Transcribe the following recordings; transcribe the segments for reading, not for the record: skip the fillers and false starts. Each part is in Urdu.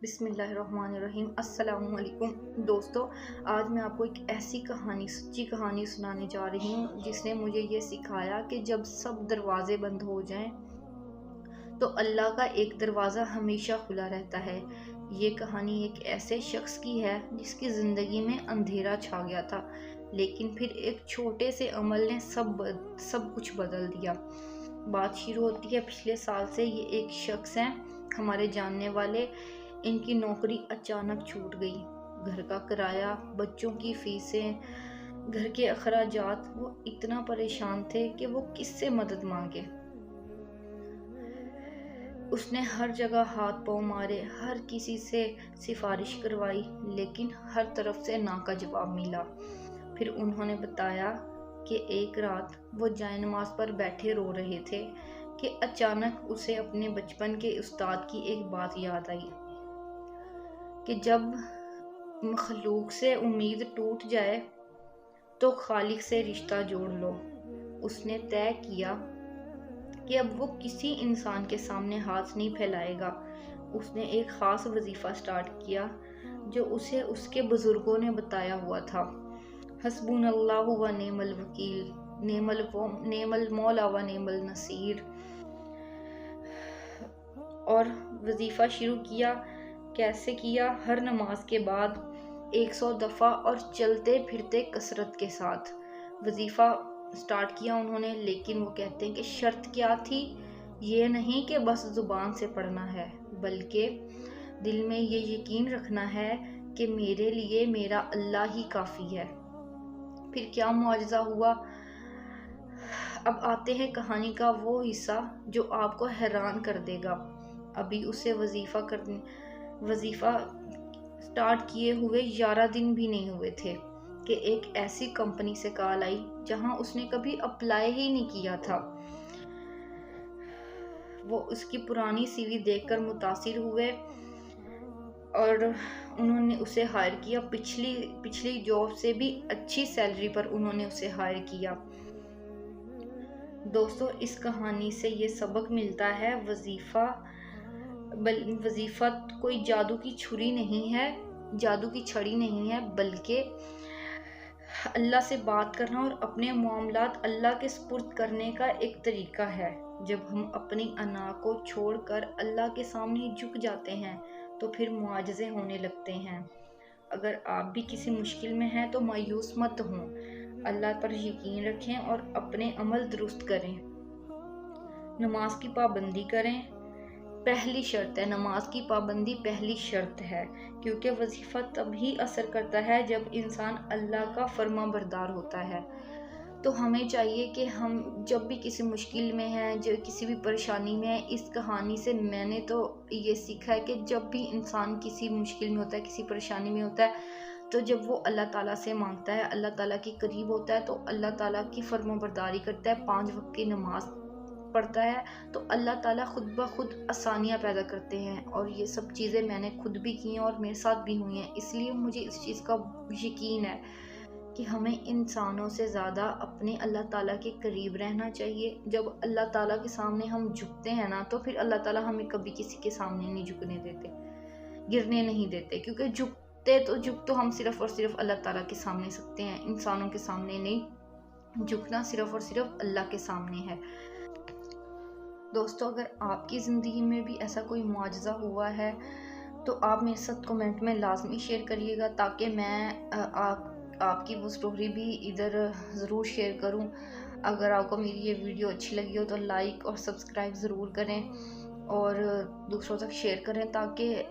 بسم اللہ الرحمن الرحیم۔ السلام علیکم دوستو، آج میں آپ کو ایک ایسی کہانی، سچی کہانی سنانے جا رہی ہوں جس نے مجھے یہ سکھایا کہ جب سب دروازے بند ہو جائیں تو اللہ کا ایک دروازہ ہمیشہ کھلا رہتا ہے۔ یہ کہانی ایک ایسے شخص کی ہے جس کی زندگی میں اندھیرا چھا گیا تھا، لیکن پھر ایک چھوٹے سے عمل نے سب کچھ بدل دیا۔ بات شروع ہوتی ہے پچھلے سال سے۔ یہ ایک شخص ہیں ہمارے جاننے والے، ان کی نوکری اچانک چھوٹ گئی۔ گھر کا کرایہ، بچوں کی فیسیں، گھر کے اخراجات، وہ اتنا پریشان تھے کہ وہ کس سے مدد مانگے۔ اس نے ہر جگہ ہاتھ پاؤں مارے، ہر کسی سے سفارش کروائی، لیکن ہر طرف سے نا کا جواب ملا۔ پھر انہوں نے بتایا کہ ایک رات وہ جائے نماز پر بیٹھے رو رہے تھے کہ اچانک اسے اپنے بچپن کے استاد کی ایک بات یاد آئی کہ جب مخلوق سے امید ٹوٹ جائے تو خالق سے رشتہ جوڑ لو۔ اس نے طے کیا کہ اب وہ کسی انسان کے سامنے ہاتھ نہیں پھیلائے گا۔ اس نے ایک خاص وظیفہ سٹارٹ کیا جو اسے اس کے بزرگوں نے بتایا ہوا تھا۔ حسبنا اللہ و نعم الوکیل، نعم المولا و نعم النصیر۔ اور وظیفہ شروع کیا۔ کیسے کیا؟ ہر نماز کے بعد 100 دفعہ اور چلتے پھرتے کثرت کے ساتھ وظیفہ سٹارٹ کیا انہوں نے۔ لیکن وہ کہتے ہیں کہ شرط کیا تھی؟ یہ نہیں کہ بس زبان سے پڑھنا ہے، بلکہ دل میں یہ یقین رکھنا ہے کہ میرے لیے میرا اللہ ہی کافی ہے۔ پھر کیا معجزہ ہوا؟ اب آتے ہیں کہانی کا وہ حصہ جو آپ کو حیران کر دے گا۔ ابھی اسے وظیفہ سٹارٹ کیے ہوئے 11 دن بھی نہیں ہوئے تھے کہ ایک ایسی کمپنی سے کال آئی جہاں اس نے کبھی اپلائی ہی نہیں کیا تھا۔ وہ اس کی پرانی سی وی دیکھ کر متاثر ہوئے اور انہوں نے اسے ہائر کیا۔ پچھلی جاب سے بھی اچھی سیلری پر انہوں نے اسے ہائر کیا۔ دوستو، اس کہانی سے یہ سبق ملتا ہے، وظیفہ کوئی جادو کی چھری نہیں ہے، جادو کی چھڑی نہیں ہے، بلکہ اللہ سے بات کرنا اور اپنے معاملات اللہ کے سپرد کرنے کا ایک طریقہ ہے۔ جب ہم اپنی انا کو چھوڑ کر اللہ کے سامنے جھک جاتے ہیں تو پھر معجزے ہونے لگتے ہیں۔ اگر آپ بھی کسی مشکل میں ہیں تو مایوس مت ہوں، اللہ پر یقین رکھیں اور اپنے عمل درست کریں۔ نماز کی پابندی کریں، پہلی شرط ہے۔ نماز کی پابندی پہلی شرط ہے، کیونکہ وظیفہ تبھی اثر کرتا ہے جب انسان اللہ کا فرما بردار ہوتا ہے۔ تو ہمیں چاہیے کہ ہم جب بھی کسی مشکل میں ہیں، جو کسی بھی پریشانی میں ہے، اس کہانی سے میں نے تو یہ سیکھا ہے کہ جب بھی انسان کسی مشکل میں ہوتا ہے، کسی پریشانی میں ہوتا ہے، تو جب وہ اللہ تعالیٰ سے مانگتا ہے، اللہ تعالیٰ کے قریب ہوتا ہے، تو اللہ تعالیٰ کی فرما برداری کرتا ہے، 5 وقت کی نماز پڑھتا ہے، تو اللہ تعالیٰ خود بخود آسانیاں پیدا کرتے ہیں۔ اور یہ سب چیزیں میں نے خود بھی کی ہیں اور میرے ساتھ بھی ہوئی ہیں، اس لیے مجھے اس چیز کا یقین ہے کہ ہمیں انسانوں سے زیادہ اپنے اللہ تعالیٰ کے قریب رہنا چاہیے۔ جب اللہ تعالیٰ کے سامنے ہم جھکتے ہیں نا، تو پھر اللہ تعالیٰ ہمیں کبھی کسی کے سامنے نہیں جھکنے دیتے، گرنے نہیں دیتے، کیونکہ جھک تو ہم صرف اور صرف اللہ تعالیٰ کے سامنے سکتے ہیں، انسانوں کے سامنے نہیں۔ جھکنا صرف اور صرف اللہ کے سامنے ہے۔ دوستو، اگر آپ کی زندگی میں بھی ایسا کوئی معجزہ ہوا ہے تو آپ میرے ساتھ کمنٹ میں لازمی شیئر کریے گا، تاکہ میں آپ کی وہ سٹوری بھی ادھر ضرور شیئر کروں۔ اگر آپ کو میری یہ ویڈیو اچھی لگی ہو تو لائک اور سبسکرائب ضرور کریں اور دوسروں تک شیئر کریں، تاکہ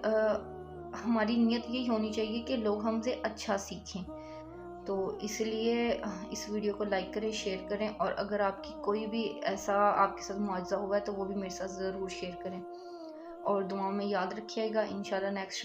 ہماری نیت یہی ہونی چاہیے کہ لوگ ہم سے اچھا سیکھیں۔ تو اس لیے اس ویڈیو کو لائک کریں، شیئر کریں، اور اگر آپ کی کوئی بھی ایسا آپ کے ساتھ معجزہ ہوا ہے تو وہ بھی میرے ساتھ ضرور شیئر کریں، اور دعاؤں میں یاد رکھیے گا۔ انشاءاللہ نیکسٹ